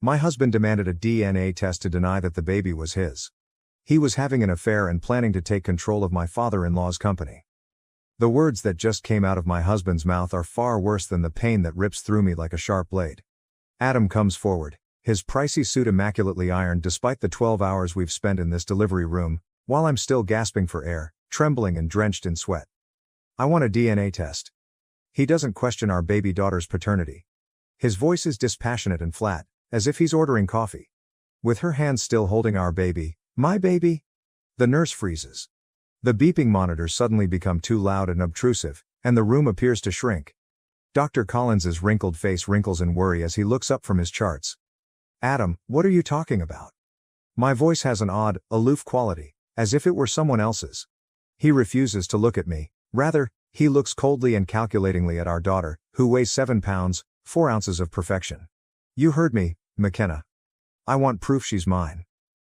My husband demanded a DNA test to deny that the baby was his. He was having an affair and planning to take control of my father-in-law's company. The words that just came out of my husband's mouth are far worse than the pain that rips through me like a sharp blade. Adam comes forward, his pricey suit immaculately ironed despite the 12 hours we've spent in this delivery room, while I'm still gasping for air, trembling and drenched in sweat. I want a DNA test. He doesn't question our baby daughter's paternity. His voice is dispassionate and flat, as if he's ordering coffee. With her hands still holding our baby, my baby? The nurse freezes. The beeping monitors suddenly become too loud and obtrusive, and the room appears to shrink. Dr. Collins's wrinkled face wrinkles in worry as he looks up from his charts. Adam, what are you talking about? My voice has an odd, aloof quality, as if it were someone else's. He refuses to look at me. Rather, he looks coldly and calculatingly at our daughter, who weighs 7 pounds, 4 ounces of perfection. You heard me, McKenna. I want proof she's mine.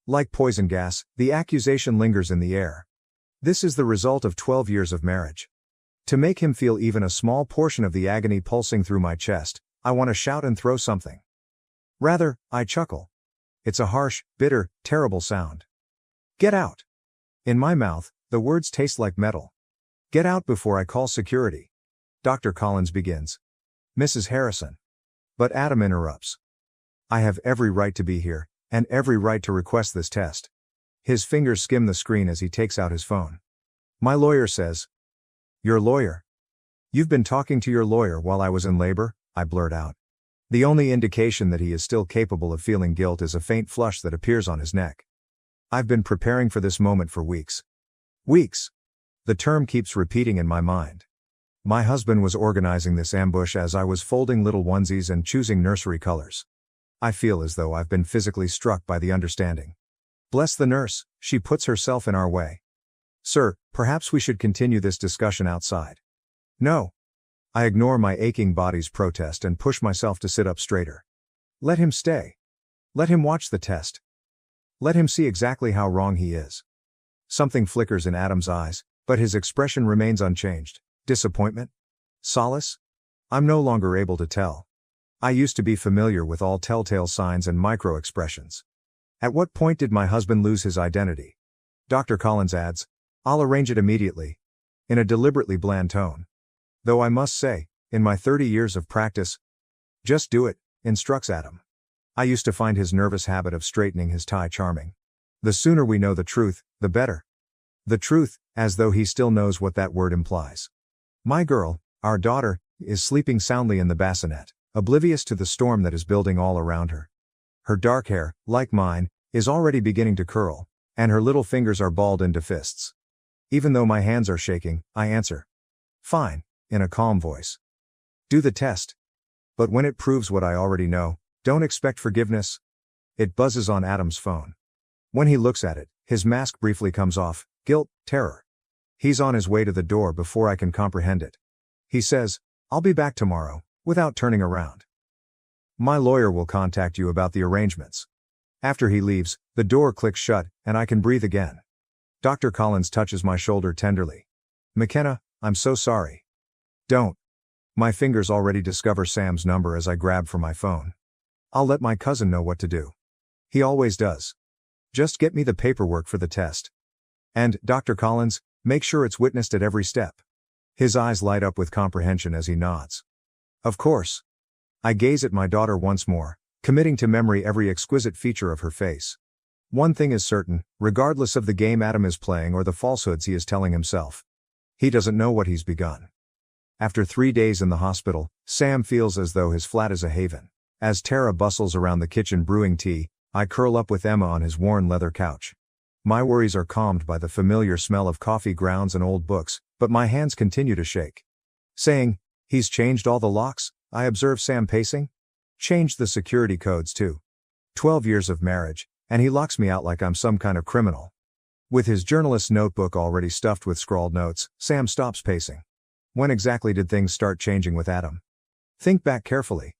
Like poison gas, the accusation lingers in the air. This is the result of 12 years of marriage. To make him feel even a small portion of the agony pulsing through my chest, I want to shout and throw something. Rather, I chuckle. It's a harsh, bitter, terrible sound. Get out. In my mouth, the words taste like metal. Get out before I call security. Dr. Collins begins. Mrs. Harrison. But Adam interrupts. I have every right to be here, and every right to request this test. His fingers skim the screen as he takes out his phone. My lawyer says. Your lawyer? You've been talking to your lawyer while I was in labor, I blurt out. The only indication that he is still capable of feeling guilt is a faint flush that appears on his neck. I've been preparing for this moment for weeks. Weeks. The term keeps repeating in my mind. My husband was organizing this ambush as I was folding little onesies and choosing nursery colors. I feel as though I've been physically struck by the understanding. Bless the nurse, she puts herself in our way. Sir, perhaps we should continue this discussion outside. No. I ignore my aching body's protest and push myself to sit up straighter. Let him stay. Let him watch the test. Let him see exactly how wrong he is. Something flickers in Adam's eyes, but his expression remains unchanged. Disappointment? Solace? I'm no longer able to tell. I used to be familiar with all telltale signs and micro-expressions. At what point did my husband lose his identity? Dr. Collins adds, I'll arrange it immediately. In a deliberately bland tone. Though I must say, in my 30 years of practice, just do it, instructs Adam. I used to find his nervous habit of straightening his tie charming. The sooner we know the truth, the better. The truth, as though he still knows what that word implies. My girl, our daughter, is sleeping soundly in the bassinet, oblivious to the storm that is building all around her. Her dark hair, like mine, is already beginning to curl, and her little fingers are balled into fists. Even though my hands are shaking, I answer. Fine, in a calm voice. Do the test. But when it proves what I already know, don't expect forgiveness. It buzzes on Adam's phone. When he looks at it, his mask briefly comes off, guilt, terror. He's on his way to the door before I can comprehend it. He says, I'll be back tomorrow, without turning around. My lawyer will contact you about the arrangements. After he leaves, the door clicks shut, and I can breathe again. Dr. Collins touches my shoulder tenderly. McKenna, I'm so sorry. Don't. My fingers already discover Sam's number as I grab for my phone. I'll let my cousin know what to do. He always does. Just get me the paperwork for the test. And, Dr. Collins, make sure it's witnessed at every step. His eyes light up with comprehension as he nods. Of course. I gaze at my daughter once more, committing to memory every exquisite feature of her face. One thing is certain, regardless of the game Adam is playing or the falsehoods he is telling himself. He doesn't know what he's begun. After 3 days in the hospital, Sam feels as though his flat is a haven. As Tara bustles around the kitchen brewing tea, I curl up with Emma on his worn leather couch. My worries are calmed by the familiar smell of coffee grounds and old books, but my hands continue to shake. Saying, he's changed all the locks, I observe Sam pacing. Changed the security codes too. 12 years of marriage, and he locks me out like I'm some kind of criminal. With his journalist's notebook already stuffed with scrawled notes, Sam stops pacing. When exactly did things start changing with Adam? Think back carefully.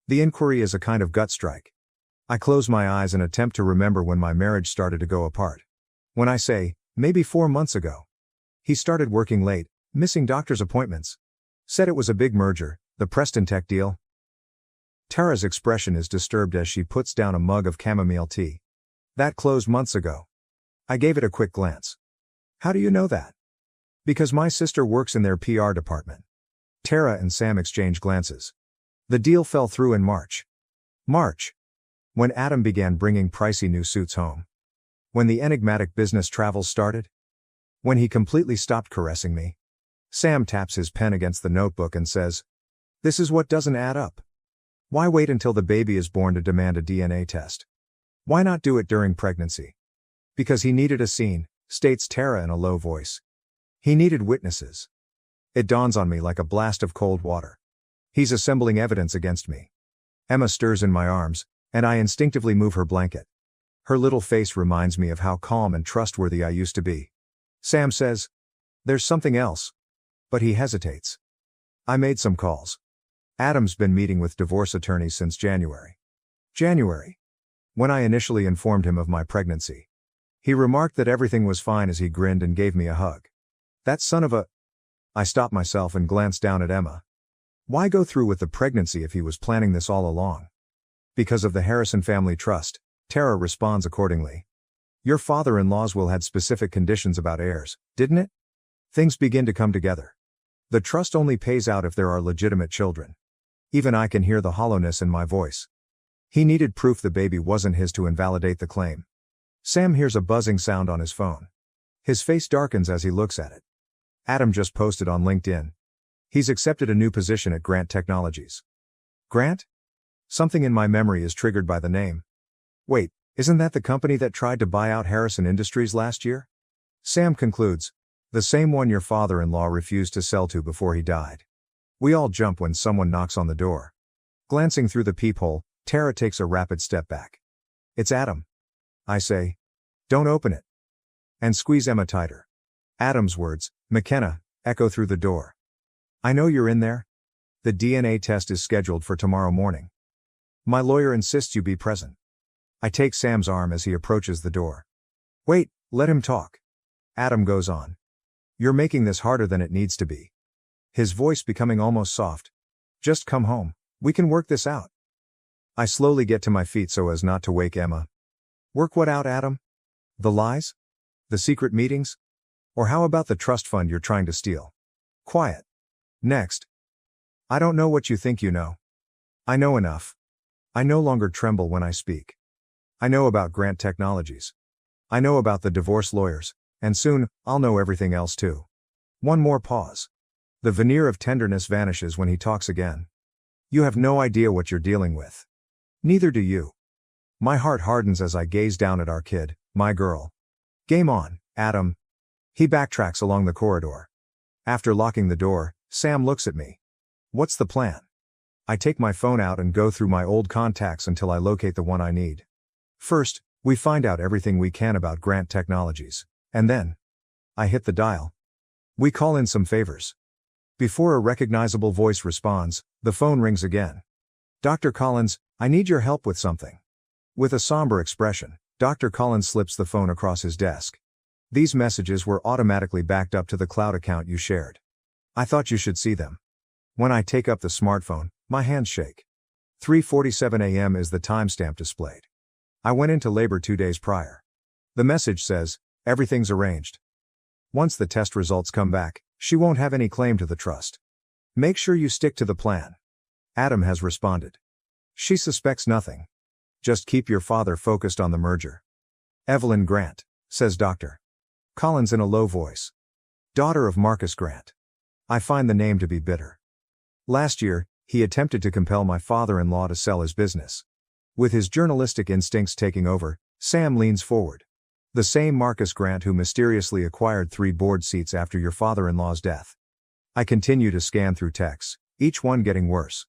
The inquiry is a kind of gut strike. I close my eyes and attempt to remember when my marriage started to go apart. When I say, maybe 4 months ago. He started working late, missing doctor's appointments. Said it was a big merger, the Preston Tech deal. Tara's expression is disturbed as she puts down a mug of chamomile tea. That closed months ago. I gave it a quick glance. How do you know that? Because my sister works in their PR department. Tara and Sam exchange glances. The deal fell through in March. March. When Adam began bringing pricey new suits home. When the enigmatic business travels started. When he completely stopped caressing me. Sam taps his pen against the notebook and says, "This is what doesn't add up. Why wait until the baby is born to demand a DNA test? Why not do it during pregnancy?" Because he needed a scene, states Tara in a low voice. He needed witnesses. It dawns on me like a blast of cold water. He's assembling evidence against me. Emma stirs in my arms, and I instinctively move her blanket. Her little face reminds me of how calm and trustworthy I used to be. Sam says, "There's something else." But he hesitates. I made some calls. Adam's been meeting with divorce attorneys since January. January. When I initially informed him of my pregnancy. He remarked that everything was fine as he grinned and gave me a hug. That son of a... I stopped myself and glanced down at Emma. Why go through with the pregnancy if he was planning this all along? Because of the Harrison family trust, Tara responds accordingly. Your father-in-law's will had specific conditions about heirs, didn't it? Things begin to come together. The trust only pays out if there are legitimate children. Even I can hear the hollowness in my voice. He needed proof the baby wasn't his to invalidate the claim. Sam hears a buzzing sound on his phone. His face darkens as he looks at it. Adam just posted on LinkedIn. He's accepted a new position at Grant Technologies. Grant? Something in my memory is triggered by the name. Wait, isn't that the company that tried to buy out Harrison Industries last year? Sam concludes, the same one your father-in-law refused to sell to before he died. We all jump when someone knocks on the door. Glancing through the peephole, Tara takes a rapid step back. It's Adam. I say. Don't open it. And squeeze Emma tighter. Adam's words, McKenna, echo through the door. I know you're in there. The DNA test is scheduled for tomorrow morning. My lawyer insists you be present. I take Sam's arm as he approaches the door. Wait, let him talk. Adam goes on. You're making this harder than it needs to be. His voice becoming almost soft. Just come home. We can work this out. I slowly get to my feet so as not to wake Emma. Work what out, Adam? The lies? The secret meetings? Or how about the trust fund you're trying to steal? Quiet. Next. I don't know what you think you know. I know enough. I no longer tremble when I speak. I know about Grant Technologies. I know about the divorce lawyers, and soon, I'll know everything else too. One more pause. The veneer of tenderness vanishes when he talks again. You have no idea what you're dealing with. Neither do you. My heart hardens as I gaze down at our kid, my girl. Game on, Adam. He backtracks along the corridor. After locking the door, Sam looks at me. What's the plan? I take my phone out and go through my old contacts until I locate the one I need. First, we find out everything we can about Grant Technologies, and then I hit the dial. We call in some favors. Before a recognizable voice responds, the phone rings again. Dr. Collins, I need your help with something. With a somber expression, Dr. Collins slips the phone across his desk. These messages were automatically backed up to the cloud account you shared. I thought you should see them. When I take up the smartphone, my hands shake. 3:47 a.m. is the timestamp displayed. I went into labor 2 days prior. The message says, everything's arranged. Once the test results come back, she won't have any claim to the trust. Make sure you stick to the plan. Adam has responded. She suspects nothing. Just keep your father focused on the merger. Evelyn Grant, says Dr. Collins in a low voice. Daughter of Marcus Grant. I find the name to be bitter. Last year, he attempted to compel my father-in-law to sell his business. With his journalistic instincts taking over, Sam leans forward. The same Marcus Grant who mysteriously acquired 3 board seats after your father-in-law's death. I continue to scan through texts, each one getting worse.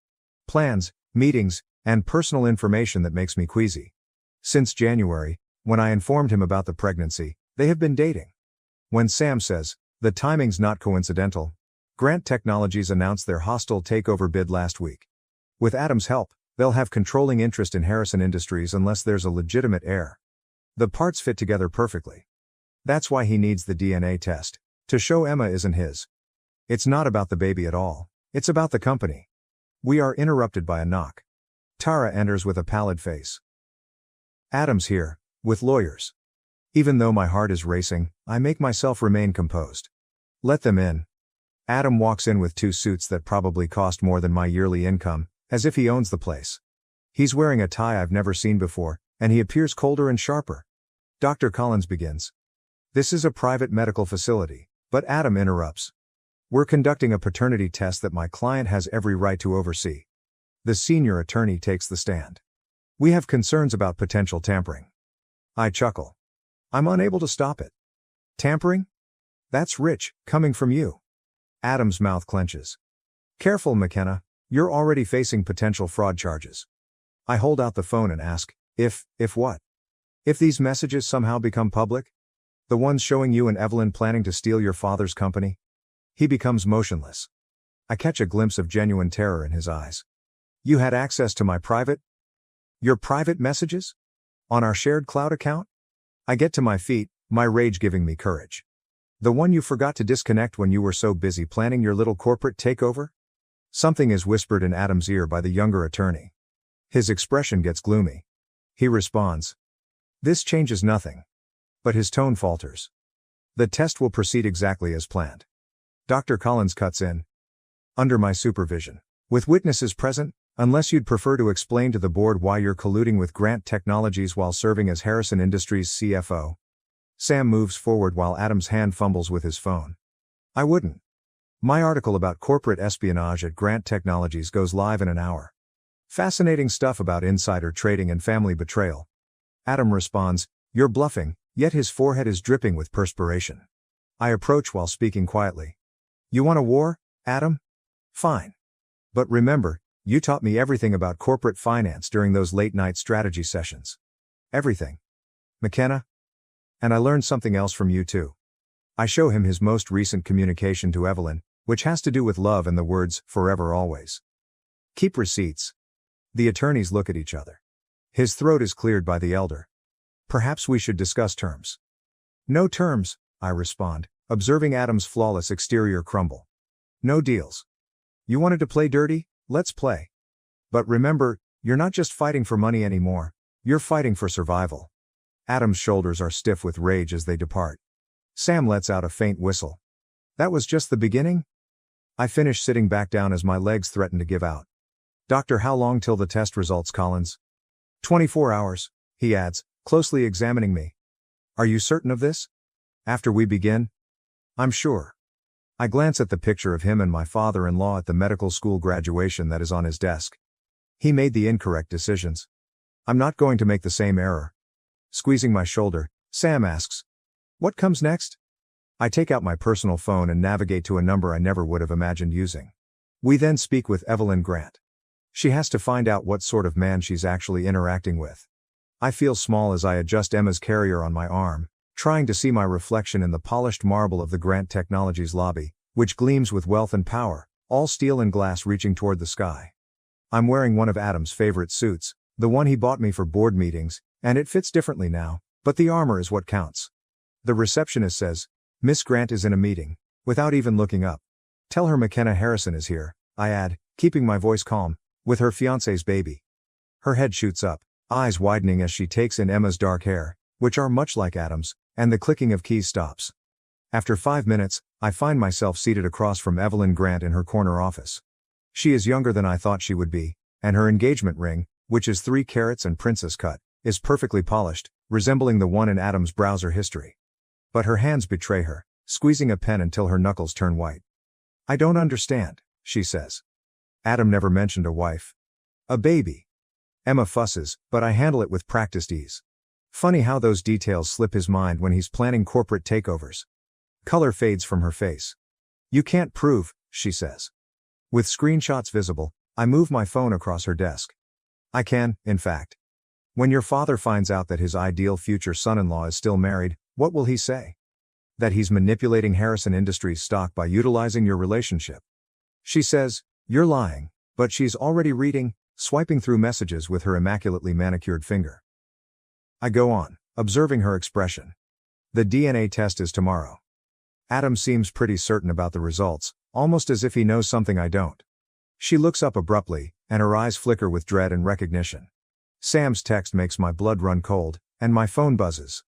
Plans, meetings, and personal information that makes me queasy. Since January, when I informed him about the pregnancy, they have been dating. When Sam says, the timing's not coincidental, Grant Technologies announced their hostile takeover bid last week. With Adam's help, they'll have controlling interest in Harrison Industries unless there's a legitimate heir. The parts fit together perfectly. That's why he needs the DNA test, to show Emma isn't his. It's not about the baby at all, it's about the company. We are interrupted by a knock. Tara enters with a pallid face. Adam's here, with lawyers. Even though my heart is racing, I make myself remain composed. Let them in. Adam walks in with 2 suits that probably cost more than my yearly income, as if he owns the place. He's wearing a tie I've never seen before, and he appears colder and sharper. Dr. Collins begins. This is a private medical facility, but Adam interrupts. We're conducting a paternity test that my client has every right to oversee. The senior attorney takes the stand. We have concerns about potential tampering. I chuckle. I'm unable to stop it. Tampering? That's rich, coming from you. Adam's mouth clenches. Careful, McKenna, you're already facing potential fraud charges. I hold out the phone and ask, if what? If these messages somehow become public? The ones showing you and Evelyn planning to steal your father's company? He becomes motionless. I catch a glimpse of genuine terror in his eyes. You had access to my private? Your private messages? On our shared cloud account? I get to my feet, my rage giving me courage. The one you forgot to disconnect when you were so busy planning your little corporate takeover? Something is whispered in Adam's ear by the younger attorney. His expression gets gloomy. He responds. This changes nothing. But his tone falters. The test will proceed exactly as planned. Dr. Collins cuts in. Under my supervision. With witnesses present, unless you'd prefer to explain to the board why you're colluding with Grant Technologies while serving as Harrison Industries CFO. Sam moves forward while Adam's hand fumbles with his phone. I wouldn't. My article about corporate espionage at Grant Technologies goes live in an hour. Fascinating stuff about insider trading and family betrayal. Adam responds, you're bluffing, yet his forehead is dripping with perspiration. I approach while speaking quietly. You want a war, Adam? Fine. But remember, you taught me everything about corporate finance during those late-night strategy sessions. Everything. McKenna? And I learned something else from you too. I show him his most recent communication to Evelyn, which has to do with love and the words, forever always. Keep receipts. The attorneys look at each other. His throat is cleared by the elder. Perhaps we should discuss terms. No terms, I respond, observing Adam's flawless exterior crumble. No deals. You wanted to play dirty? Let's play. But remember, you're not just fighting for money anymore, you're fighting for survival. Adam's shoulders are stiff with rage as they depart. Sam lets out a faint whistle. That was just the beginning? I finish sitting back down as my legs threaten to give out. Doctor, how long till the test results, Collins? 24 hours, he adds, closely examining me. Are you certain of this? After we begin? I'm sure. I glance at the picture of him and my father-in-law at the medical school graduation that is on his desk. He made the incorrect decisions. I'm not going to make the same error. Squeezing my shoulder, Sam asks, what comes next? I take out my personal phone and navigate to a number I never would have imagined using. We then speak with Evelyn Grant. She has to find out what sort of man she's actually interacting with. I feel small as I adjust Emma's carrier on my arm, trying to see my reflection in the polished marble of the Grant Technologies lobby, which gleams with wealth and power, all steel and glass reaching toward the sky. I'm wearing one of Adam's favorite suits, the one he bought me for board meetings, and it fits differently now, but the armor is what counts. The receptionist says, Miss Grant is in a meeting, without even looking up. Tell her McKenna Harrison is here, I add, keeping my voice calm, with her fiancé's baby. Her head shoots up, eyes widening as she takes in Emma's dark hair, which are much like Adam's, and the clicking of keys stops. After 5 minutes, I find myself seated across from Evelyn Grant in her corner office. She is younger than I thought she would be, and her engagement ring, which is 3 carats and princess cut, is perfectly polished, resembling the one in Adam's browser history. But her hands betray her, squeezing a pen until her knuckles turn white. I don't understand, she says. Adam never mentioned a wife. A baby. Emma fusses, but I handle it with practiced ease. Funny how those details slip his mind when he's planning corporate takeovers. Color fades from her face. You can't prove, she says. With screenshots visible, I move my phone across her desk. I can, in fact. When your father finds out that his ideal future son-in-law is still married, what will he say? That he's manipulating Harrison Industries stock by utilizing your relationship. She says, you're lying, but she's already reading, swiping through messages with her immaculately manicured finger. I go on, observing her expression. The DNA test is tomorrow. Adam seems pretty certain about the results, almost as if he knows something I don't. She looks up abruptly, and her eyes flicker with dread and recognition. Sam's text makes my blood run cold, and my phone buzzes.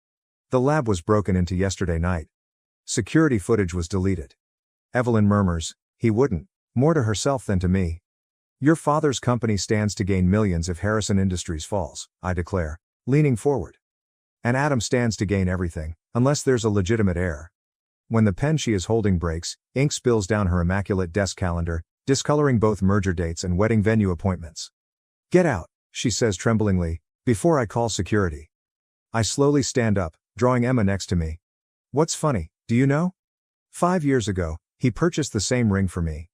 The lab was broken into yesterday night. Security footage was deleted. Evelyn murmurs, he wouldn't, more to herself than to me. Your father's company stands to gain millions if Harrison Industries falls, I declare, leaning forward. And Adam stands to gain everything, unless there's a legitimate heir. When the pen she is holding breaks, ink spills down her immaculate desk calendar, discoloring both merger dates and wedding venue appointments. Get out, she says tremblingly, before I call security. I slowly stand up, drawing Emma next to me. What's funny, do you know? 5 years ago, he purchased the same ring for me.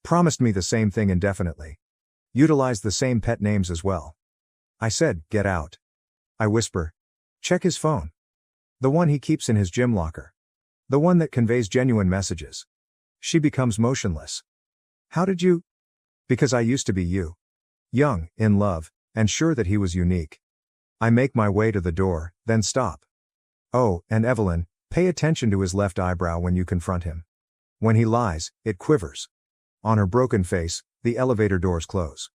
Promised me the same thing indefinitely. Utilized the same pet names as well. I said, get out. I whisper. Check his phone. The one he keeps in his gym locker. The one that conveys genuine messages. She becomes motionless. How did you? Because I used to be you. Young, in love, and sure that he was unique. I make my way to the door, then stop. Oh, and Evelyn, pay attention to his left eyebrow when you confront him. When he lies, it quivers. On her broken face, the elevator doors close.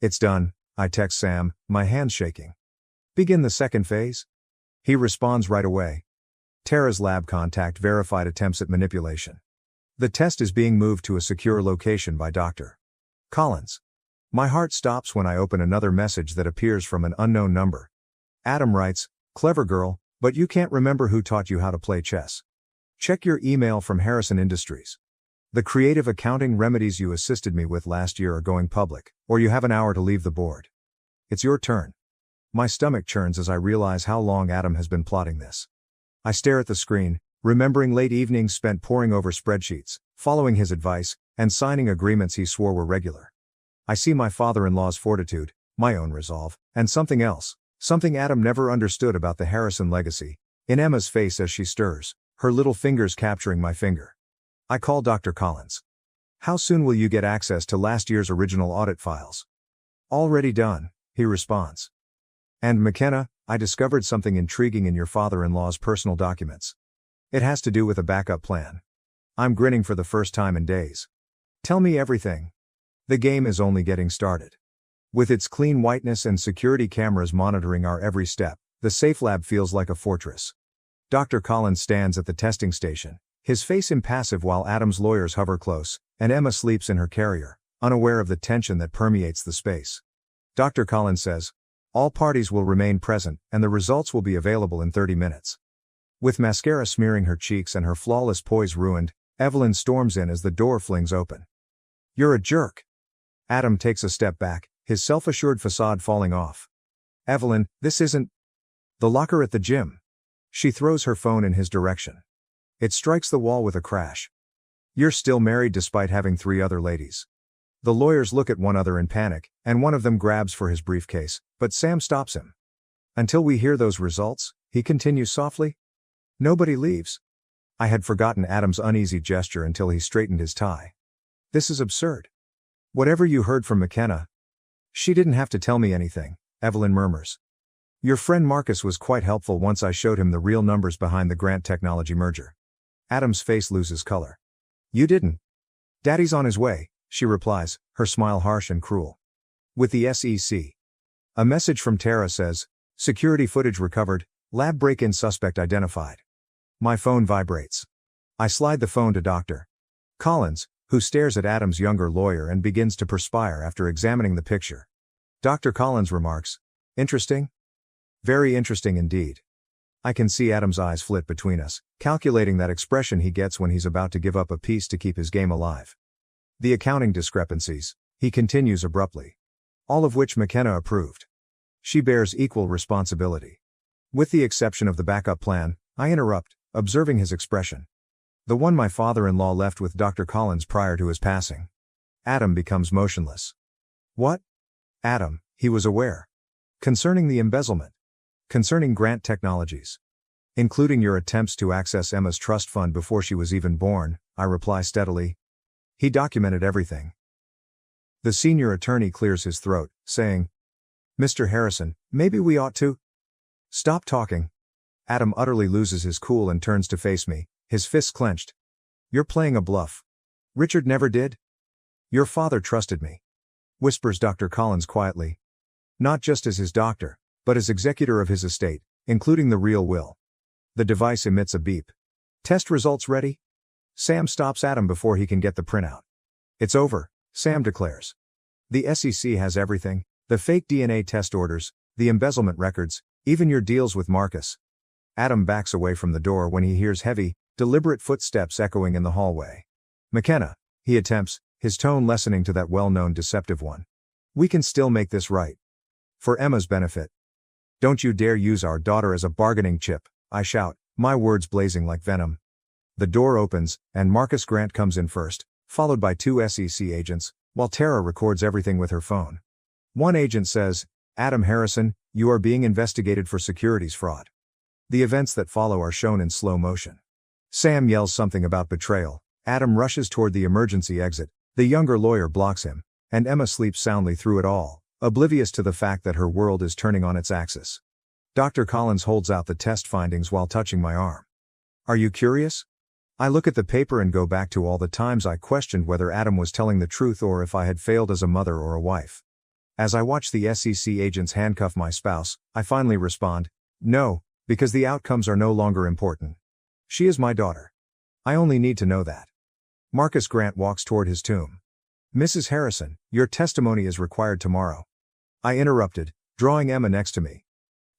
It's done, I text Sam, my hands shaking. Begin the second phase? He responds right away. Tara's lab contact verified attempts at manipulation. The test is being moved to a secure location by Dr. Collins. My heart stops when I open another message that appears from an unknown number. Adam writes, clever girl, but you can't remember who taught you how to play chess. Check your email from Harrison Industries. The creative accounting remedies you assisted me with last year are going public, or you have an hour to leave the board. It's your turn. My stomach churns as I realize how long Adam has been plotting this. I stare at the screen, remembering late evenings spent poring over spreadsheets, following his advice, and signing agreements he swore were regular. I see my father-in-law's fortitude, my own resolve, and something else, something Adam never understood about the Harrison legacy, in Emma's face as she stirs, her little fingers capturing my finger. I call Dr. Collins. How soon will you get access to last year's original audit files? Already done, he responds. And McKenna, I discovered something intriguing in your father-in-law's personal documents. It has to do with a backup plan. I'm grinning for the first time in days. Tell me everything. The game is only getting started. With its clean whiteness and security cameras monitoring our every step, the safe lab feels like a fortress. Dr. Collins stands at the testing station, his face impassive while Adam's lawyers hover close, and Emma sleeps in her carrier, unaware of the tension that permeates the space. Dr. Collins says, all parties will remain present, and the results will be available in 30 minutes. With mascara smearing her cheeks and her flawless poise ruined, Evelyn storms in as the door flings open. You're a jerk. Adam takes a step back, his self-assured facade falling off. Evelyn, this isn't the locker at the gym. She throws her phone in his direction. It strikes the wall with a crash. You're still married despite having 3 other ladies. The lawyers look at one another in panic, and one of them grabs for his briefcase, but Sam stops him. Until we hear those results, he continues softly. Nobody leaves. I had forgotten Adam's uneasy gesture until he straightened his tie. This is absurd. Whatever you heard from McKenna. She didn't have to tell me anything, Evelyn murmurs. Your friend Marcus was quite helpful once I showed him the real numbers behind the Grant Technology merger. Adam's face loses color. You didn't. Daddy's on his way, she replies, her smile harsh and cruel. With the SEC. A message from Tara says, security footage recovered, lab break-in suspect identified. My phone vibrates. I slide the phone to Dr. Collins, who stares at Adam's younger lawyer and begins to perspire after examining the picture. Dr. Collins remarks, interesting? Very interesting indeed. I can see Adam's eyes flit between us, calculating that expression he gets when he's about to give up a piece to keep his game alive. The accounting discrepancies, he continues abruptly. All of which McKenna approved. She bears equal responsibility. With the exception of the backup plan, I interrupt, observing his expression. The one my father-in-law left with Dr. Collins prior to his passing. Adam becomes motionless. What? Adam, he was aware. Concerning the embezzlement. Concerning Grant Technologies. Including your attempts to access Emma's trust fund before she was even born, I reply steadily. He documented everything. The senior attorney clears his throat, saying, Mr. Harrison, maybe we ought to stop talking. Adam utterly loses his cool and turns to face me, his fists clenched. You're playing a bluff. Richard never did. Your father trusted me, whispers Dr. Collins quietly. Not just as his doctor, but as executor of his estate, including the real will. The device emits a beep. Test results ready? Sam stops Adam before he can get the printout. It's over, Sam declares. The SEC has everything, the fake DNA test orders, the embezzlement records, even your deals with Marcus. Adam backs away from the door when he hears heavy, deliberate footsteps echoing in the hallway. McKenna, he attempts, his tone lessening to that well-known deceptive one. We can still make this right. For Emma's benefit. Don't you dare use our daughter as a bargaining chip, I shout, my words blazing like venom. The door opens, and Marcus Grant comes in first, followed by 2 SEC agents, while Tara records everything with her phone. One agent says, Adam Harrison, you are being investigated for securities fraud. The events that follow are shown in slow motion. Sam yells something about betrayal, Adam rushes toward the emergency exit, the younger lawyer blocks him, and Emma sleeps soundly through it all, oblivious to the fact that her world is turning on its axis. Dr. Collins holds out the test findings while touching my arm. Are you curious? I look at the paper and go back to all the times I questioned whether Adam was telling the truth or if I had failed as a mother or a wife. As I watch the SEC agents handcuff my spouse, I finally respond, no, because the outcomes are no longer important. She is my daughter. I only need to know that. Marcus Grant walks toward his tomb. Mrs. Harrison, your testimony is required tomorrow. I interrupted, drawing Emma next to me.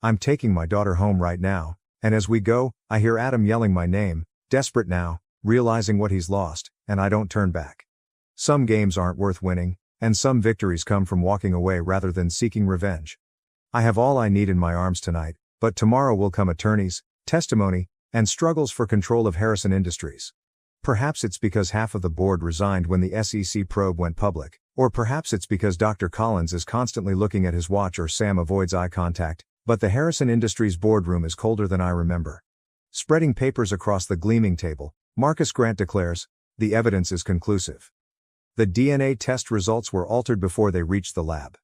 I'm taking my daughter home right now, and as we go, I hear Adam yelling my name, desperate now, realizing what he's lost, and I don't turn back. Some games aren't worth winning, and some victories come from walking away rather than seeking revenge. I have all I need in my arms tonight, but tomorrow will come attorneys, testimony, and struggles for control of Harrison Industries. Perhaps it's because half of the board resigned when the SEC probe went public, or perhaps it's because Dr. Collins is constantly looking at his watch or Sam avoids eye contact, but the Harrison Industries boardroom is colder than I remember. Spreading papers across the gleaming table, Marcus Grant declares, the evidence is conclusive. The DNA test results were altered before they reached the lab.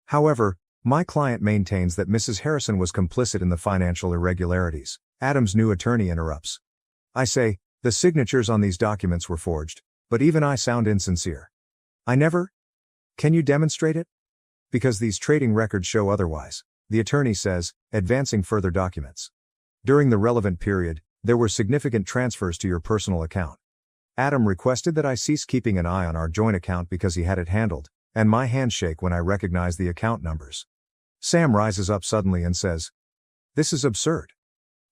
However, my client maintains that Mrs. Harrison was complicit in the financial irregularities. Adam's new attorney interrupts. I say, the signatures on these documents were forged, but even I sound insincere. I never? Can you demonstrate it? Because these trading records show otherwise, the attorney says, advancing further documents. During the relevant period, there were significant transfers to your personal account. Adam requested that I cease keeping an eye on our joint account because he had it handled, and my hands shake when I recognize the account numbers. Sam rises up suddenly and says, this is absurd.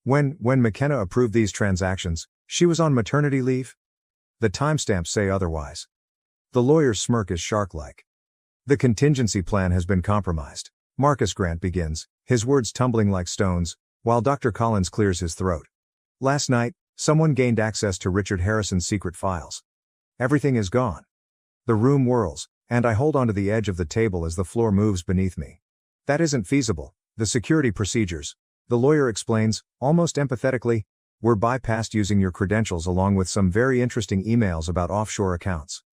When McKenna approved these transactions, she was on maternity leave? The timestamps say otherwise. The lawyer's smirk is shark-like. The contingency plan has been compromised, Marcus Grant begins, his words tumbling like stones, while Dr. Collins clears his throat. Last night, someone gained access to Richard Harrison's secret files. Everything is gone. The room whirls, and I hold onto the edge of the table as the floor moves beneath me. That isn't feasible. The security procedures, the lawyer explains, almost empathetically, were bypassed using your credentials along with some very interesting emails about offshore accounts.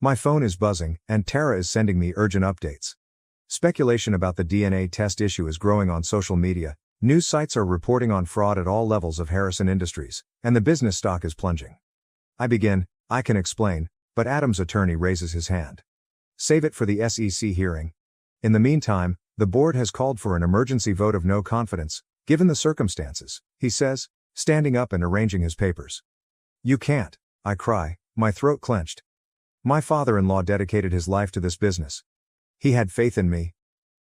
My phone is buzzing, and Tara is sending me urgent updates. Speculation about the DNA test issue is growing on social media. News sites are reporting on fraud at all levels of Harrison Industries, and the business stock is plunging. I can explain, but Adam's attorney raises his hand. Save it for the SEC hearing. In the meantime, the board has called for an emergency vote of no confidence, given the circumstances, he says, standing up and arranging his papers. You can't, I cry, my throat clenched. My father-in-law dedicated his life to this business. He had faith in me.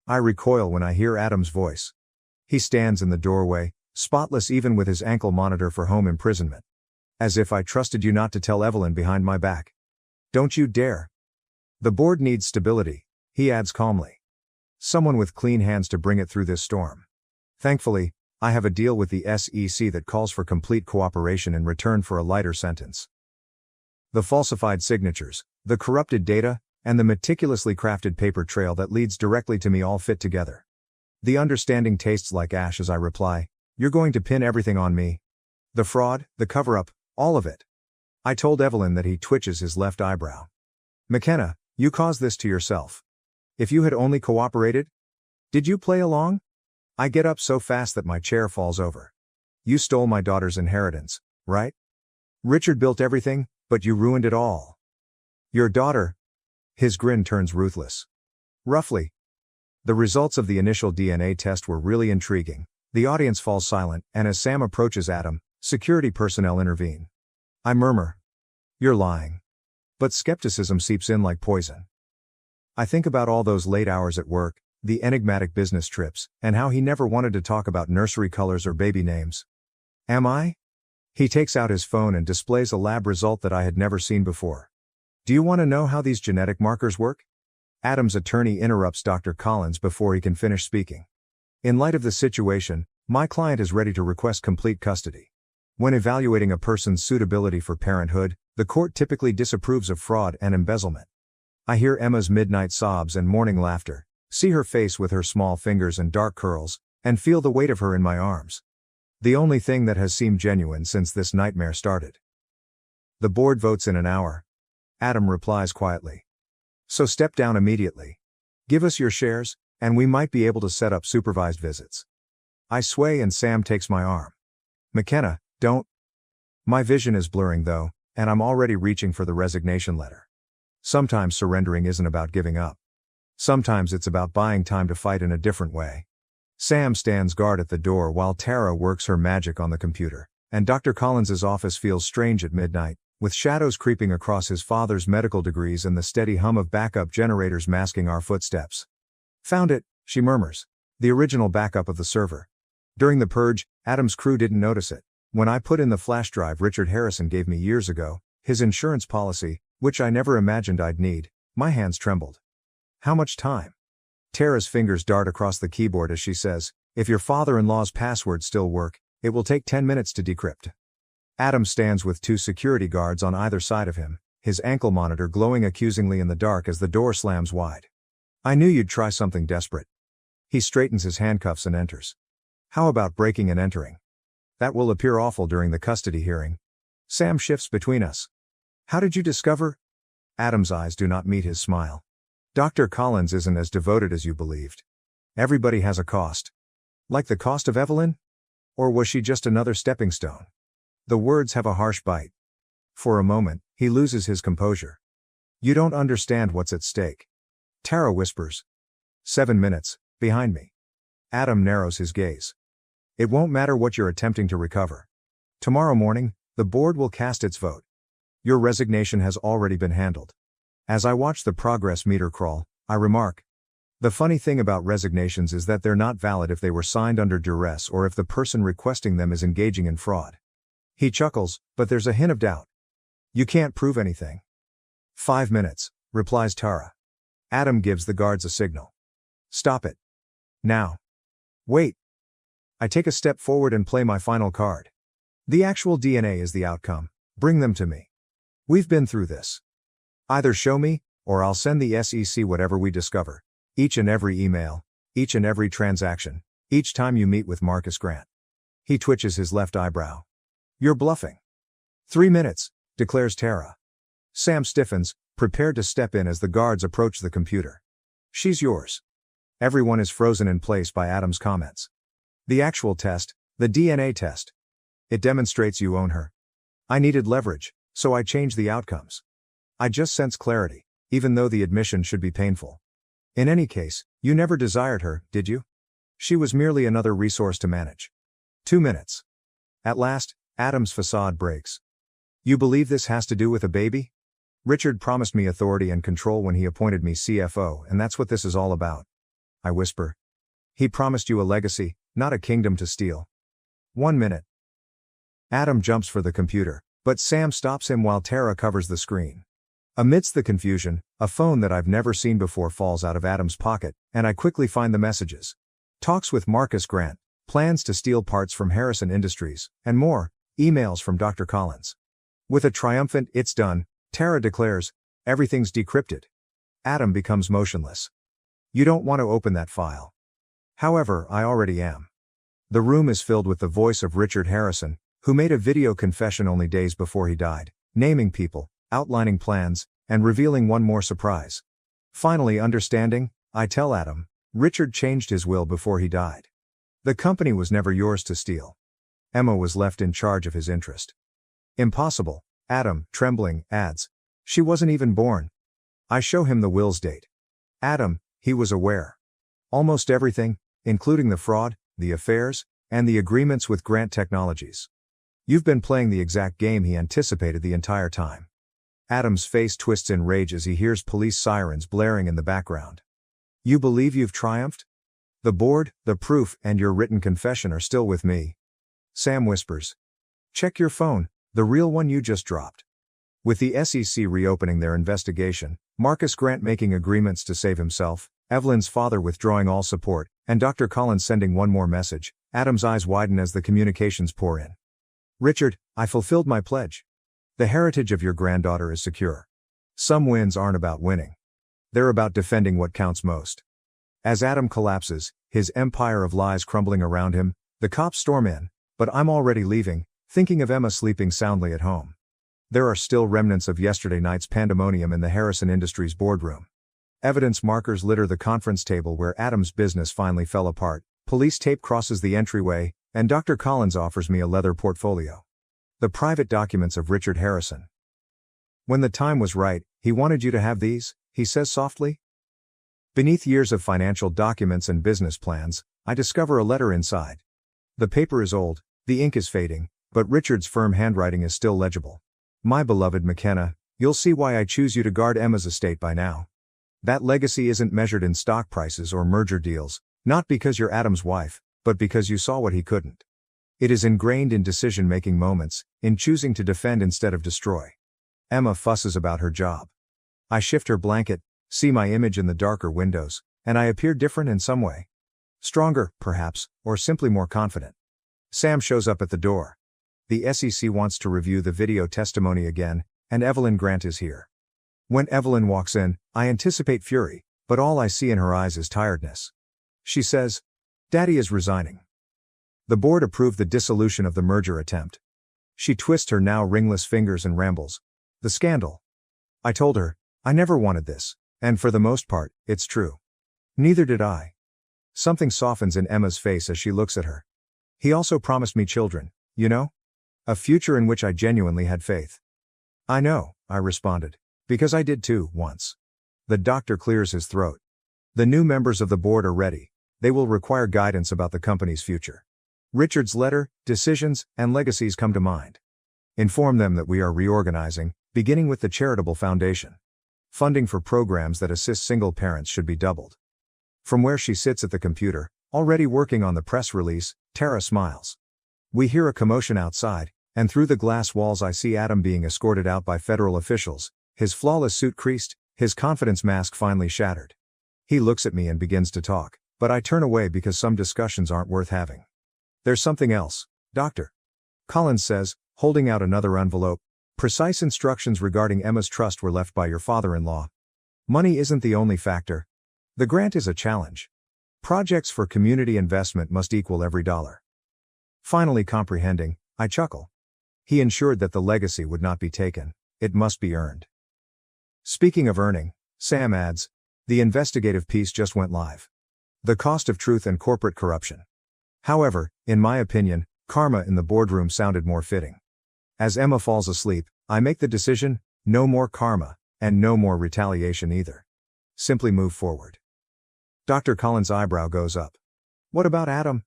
I recoil when I hear Adam's voice. He stands in the doorway, spotless even with his ankle monitor for home imprisonment. As if I trusted you not to tell Evelyn behind my back. Don't you dare. The board needs stability, he adds calmly. Someone with clean hands to bring it through this storm. Thankfully, I have a deal with the SEC that calls for complete cooperation in return for a lighter sentence. The falsified signatures, the corrupted data, and the meticulously crafted paper trail that leads directly to me all fit together. The understanding tastes like ash as I reply, you're going to pin everything on me. The fraud, the cover-up, all of it. I told Evelyn that. He twitches his left eyebrow. McKenna, you caused this to yourself. If you had only cooperated? Did you play along? I get up so fast that my chair falls over. You stole my daughter's inheritance, right? Richard built everything, but you ruined it all. Your daughter? His grin turns ruthless. Roughly. The results of the initial DNA test were really intriguing. The audience falls silent, and as Sam approaches Adam, security personnel intervene. I murmur. You're lying. But skepticism seeps in like poison. I think about all those late hours at work, the enigmatic business trips, and how he never wanted to talk about nursery colors or baby names. Am I? He takes out his phone and displays a lab result that I had never seen before. Do you want to know how these genetic markers work? Adam's attorney interrupts Dr. Collins before he can finish speaking. In light of the situation, my client is ready to request complete custody. When evaluating a person's suitability for parenthood, the court typically disapproves of fraud and embezzlement. I hear Emma's midnight sobs and morning laughter, see her face with her small fingers and dark curls, and feel the weight of her in my arms. The only thing that has seemed genuine since this nightmare started. The board votes in an hour. Adam replies quietly. So step down immediately. Give us your shares, and we might be able to set up supervised visits. I sway and Sam takes my arm. McKenna, don't. My vision is blurring though, and I'm already reaching for the resignation letter. Sometimes surrendering isn't about giving up. Sometimes it's about buying time to fight in a different way. Sam stands guard at the door while Tara works her magic on the computer, and Dr. Collins's office feels strange at midnight, with shadows creeping across his father's medical degrees and the steady hum of backup generators masking our footsteps. Found it, she murmurs. The original backup of the server. During the purge, Adam's crew didn't notice it. When I put in the flash drive Richard Harrison gave me years ago, his insurance policy, which I never imagined I'd need, my hands trembled. How much time? Tara's fingers dart across the keyboard as she says, if your father-in-law's passwords still work, it will take 10 minutes to decrypt. Adam stands with 2 security guards on either side of him, his ankle monitor glowing accusingly in the dark as the door slams wide. I knew you'd try something desperate. He straightens his handcuffs and enters. How about breaking and entering? That will appear awful during the custody hearing. Sam shifts between us. How did you discover? Adam's eyes do not meet his smile. Dr. Collins isn't as devoted as you believed. Everybody has a cost. Like the cost of Evelyn? Or was she just another stepping stone? The words have a harsh bite. For a moment, he loses his composure. You don't understand what's at stake. Tara whispers. 7 minutes, behind me. Adam narrows his gaze. It won't matter what you're attempting to recover. Tomorrow morning, the board will cast its vote. Your resignation has already been handled. As I watch the progress meter crawl, I remark. The funny thing about resignations is that they're not valid if they were signed under duress or if the person requesting them is engaging in fraud. He chuckles, but there's a hint of doubt. You can't prove anything. 5 minutes, replies Tara. Adam gives the guards a signal. Stop it. Now. Wait. I take a step forward and play my final card. The actual DNA is the outcome. Bring them to me. We've been through this. Either show me, or I'll send the SEC whatever we discover. Each and every email, each and every transaction, each time you meet with Marcus Grant. He twitches his left eyebrow. You're bluffing. 3 minutes, declares Tara. Sam stiffens, prepared to step in as the guards approach the computer. She's yours. Everyone is frozen in place by Adam's comments. The actual test, the DNA test. It demonstrates you own her. I needed leverage, so I changed the outcomes. I just sense clarity, even though the admission should be painful. In any case, you never desired her, did you? She was merely another resource to manage. 2 minutes. At last, Adam's facade breaks. You believe this has to do with a baby? Richard promised me authority and control when he appointed me CFO, and that's what this is all about. I whisper. He promised you a legacy, not a kingdom to steal. 1 minute. Adam jumps for the computer, but Sam stops him while Tara covers the screen. Amidst the confusion, a phone that I've never seen before falls out of Adam's pocket, and I quickly find the messages. Talks with Marcus Grant, plans to steal parts from Harrison Industries, and more, emails from Dr. Collins. With a triumphant "it's done," Tara declares, everything's decrypted. Adam becomes motionless. You don't want to open that file. However, I already am. The room is filled with the voice of Richard Harrison, who made a video confession only days before he died, naming people, outlining plans, and revealing one more surprise. Finally understanding, I tell Adam, Richard changed his will before he died. The company was never yours to steal. Emma was left in charge of his interest. Impossible, Adam, trembling, adds. She wasn't even born. I show him the will's date. Adam, he was aware. Almost everything, including the fraud, the affairs, and the agreements with Grant Technologies. You've been playing the exact game he anticipated the entire time. Adam's face twists in rage as he hears police sirens blaring in the background. You believe you've triumphed? The board, the proof, and your written confession are still with me. Sam whispers. Check your phone, the real one you just dropped. With the SEC reopening their investigation, Marcus Grant making agreements to save himself, Evelyn's father withdrawing all support, and Dr. Collins sending one more message, Adam's eyes widen as the communications pour in. Richard, I fulfilled my pledge. The heritage of your granddaughter is secure. Some wins aren't about winning. They're about defending what counts most. As Adam collapses, his empire of lies crumbling around him, the cops storm in, but I'm already leaving, thinking of Emma sleeping soundly at home. There are still remnants of yesterday night's pandemonium in the Harrison Industries boardroom. Evidence markers litter the conference table where Adam's business finally fell apart, police tape crosses the entryway, and Dr. Collins offers me a leather portfolio. The private documents of Richard Harrison. When the time was right, he wanted you to have these, he says softly. Beneath years of financial documents and business plans, I discover a letter inside. The paper is old, the ink is fading, but Richard's firm handwriting is still legible. My beloved McKenna, you'll see why I choose you to guard Emma's estate by now. That legacy isn't measured in stock prices or merger deals, not because you're Adam's wife, but because you saw what he couldn't. It is ingrained in decision-making moments, in choosing to defend instead of destroy. Emma fusses about her job. I shift her blanket, see my image in the darker windows, and I appear different in some way. Stronger, perhaps, or simply more confident. Sam shows up at the door. The SEC wants to review the video testimony again, and Evelyn Grant is here. When Evelyn walks in, I anticipate fury, but all I see in her eyes is tiredness. She says, Daddy is resigning. The board approved the dissolution of the merger attempt. She twists her now ringless fingers and rambles. The scandal. I told her, I never wanted this, and for the most part, it's true. Neither did I. Something softens in Emma's face as she looks at her. He also promised me children, you know? A future in which I genuinely had faith. I know, I responded. Because I did too, once. The doctor clears his throat. The new members of the board are ready. They will require guidance about the company's future. Richard's letter, decisions, and legacies come to mind. Inform them that we are reorganizing, beginning with the charitable foundation. Funding for programs that assist single parents should be doubled. From where she sits at the computer, already working on the press release, Tara smiles. We hear a commotion outside, and through the glass walls I see Adam being escorted out by federal officials, his flawless suit creased, his confidence mask finally shattered. He looks at me and begins to talk, but I turn away because some discussions aren't worth having. There's something else, Doctor. Collins says, holding out another envelope. Precise instructions regarding Emma's trust were left by your father-in-law. Money isn't the only factor. The grant is a challenge. Projects for community investment must equal every dollar. Finally comprehending, I chuckle. He ensured that the legacy would not be taken, it must be earned. Speaking of earning, Sam adds, the investigative piece just went live. The cost of truth and corporate corruption. However, in my opinion, karma in the boardroom sounded more fitting. As Emma falls asleep, I make the decision, no more karma, and no more retaliation either. Simply move forward. Dr. Collins' eyebrow goes up. What about Adam?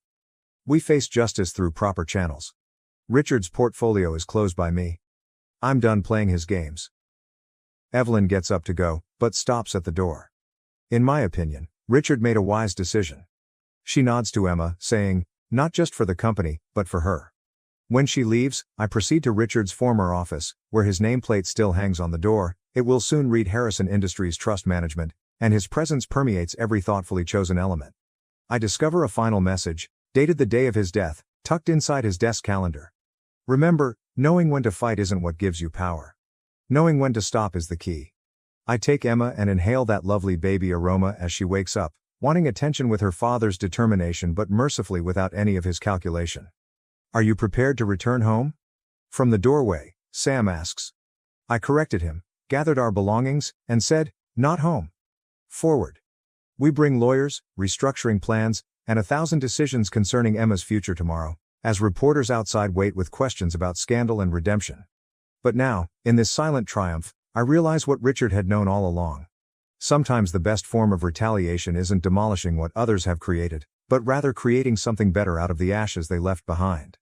We face justice through proper channels. Richard's portfolio is closed by me. I'm done playing his games. Evelyn gets up to go, but stops at the door. In my opinion, Richard made a wise decision. She nods to Emma, saying, not just for the company, but for her. When she leaves, I proceed to Richard's former office, where his nameplate still hangs on the door. It will soon read Harrison Industries Trust Management, and his presence permeates every thoughtfully chosen element. I discover a final message, dated the day of his death, tucked inside his desk calendar. Remember, knowing when to fight isn't what gives you power. Knowing when to stop is the key. I take Emma and inhale that lovely baby aroma as she wakes up, wanting attention with her father's determination but mercifully without any of his calculation. Are you prepared to return home? From the doorway, Sam asks. I corrected him, gathered our belongings, and said, not home. Forward. We bring lawyers, restructuring plans, and 1,000 decisions concerning Emma's future tomorrow, as reporters outside wait with questions about scandal and redemption. But now, in this silent triumph, I realize what Richard had known all along. Sometimes the best form of retaliation isn't demolishing what others have created, but rather creating something better out of the ashes they left behind.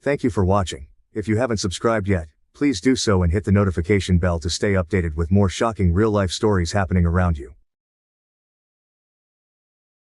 Thank you for watching. If you haven't subscribed yet, please do so and hit the notification bell to stay updated with more shocking real-life stories happening around you.